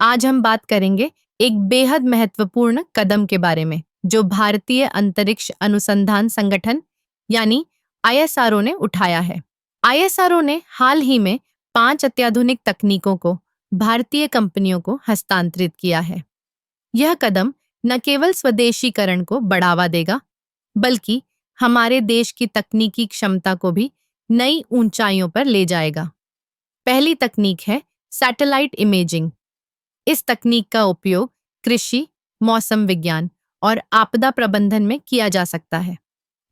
आज हम बात करेंगे एक बेहद महत्वपूर्ण कदम के बारे में जो भारतीय अंतरिक्ष अनुसंधान संगठन यानी आईएसआरओ ने उठाया है। आईएसआरओ ने हाल ही में 5 अत्याधुनिक तकनीकों को भारतीय कंपनियों को हस्तांतरित किया है। यह कदम न केवल स्वदेशीकरण को बढ़ावा देगा, बल्कि हमारे देश की तकनीकी क्षमता को भी नई ऊंचाइयों पर ले जाएगा। पहली तकनीक है सैटेलाइट इमेजिंग। इस तकनीक का उपयोग कृषि, मौसम विज्ञान और आपदा प्रबंधन में किया जा सकता है।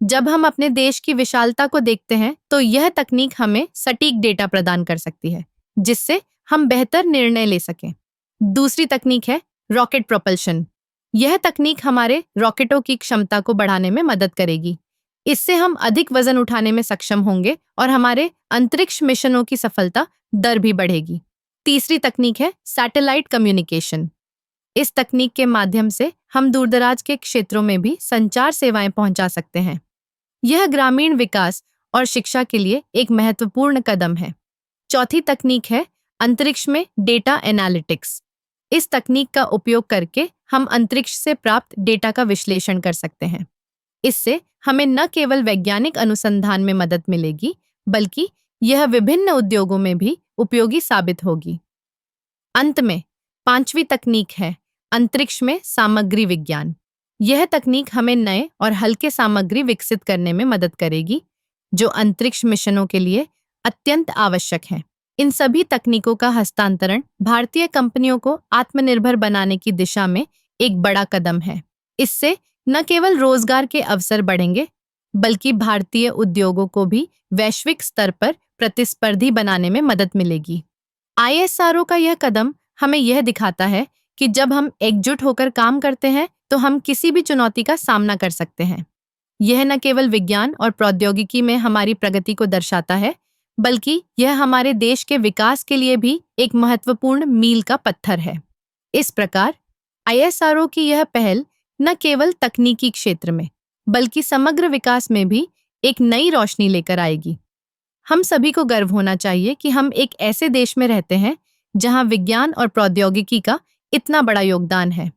जब हम अपने देश की विशालता को देखते हैं, तो यह तकनीक हमें सटीक डेटा प्रदान कर सकती है, जिससे हम बेहतर निर्णय ले सकें। दूसरी तकनीक है रॉकेट प्रोपल्शन। यह तकनीक हमारे रॉकेटों की क्षमता को बढ़ाने में मदद करेगी। इससे हम अधिक वजन उठाने में सक्षम होंगे और हमारे अंतरिक्ष मिशनों की सफलता दर भी बढ़ेगी। तीसरी तकनीक है सैटेलाइट कम्युनिकेशन। इस तकनीक के माध्यम से हम दूरदराज के क्षेत्रों में भी संचार सेवाएं पहुंचा सकते हैं। यह ग्रामीण विकास और शिक्षा के लिए एक महत्वपूर्ण कदम है। चौथी तकनीक है अंतरिक्ष में डेटा एनालिटिक्स। इस तकनीक का उपयोग करके हम अंतरिक्ष से प्राप्त डेटा का विश्लेषण कर सकते हैं। इससे हमें न केवल वैज्ञानिक अनुसंधान में मदद मिलेगी, बल्कि यह विभिन्न उद्योगों में भी उपयोगी साबित होगी। अंत में पांचवी तकनीक है अंतरिक्ष में सामग्री विज्ञान। यह तकनीक हमें नए और हल्के सामग्री विकसित करने में मदद करेगी, जो अंतरिक्ष मिशनों के लिए अत्यंत आवश्यक है। इन सभी तकनीकों का हस्तांतरण भारतीय कंपनियों को आत्मनिर्भर बनाने की दिशा में एक बड़ा कदम है। इससे न केवल रोजगार के अवसर बढ़ेंगे, बल्कि भारतीय उद्योगों को भी वैश्विक स्तर पर प्रतिस्पर्धी बनाने में मदद मिलेगी। आईएसआरओ का यह कदम हमें यह दिखाता है कि जब हम एकजुट होकर काम करते हैं, तो हम किसी भी चुनौती का सामना कर सकते हैं। यह न केवल विज्ञान और प्रौद्योगिकी में हमारी प्रगति को दर्शाता है, बल्कि यह हमारे देश के विकास के लिए भी एक महत्वपूर्ण मील का पत्थर है। इस प्रकार आईएसआरओ की यह पहल न केवल तकनीकी क्षेत्र में, बल्कि समग्र विकास में भी एक नई रोशनी लेकर आएगी। हम सभी को गर्व होना चाहिए कि हम एक ऐसे देश में रहते हैं जहां विज्ञान और प्रौद्योगिकी का इतना बड़ा योगदान है।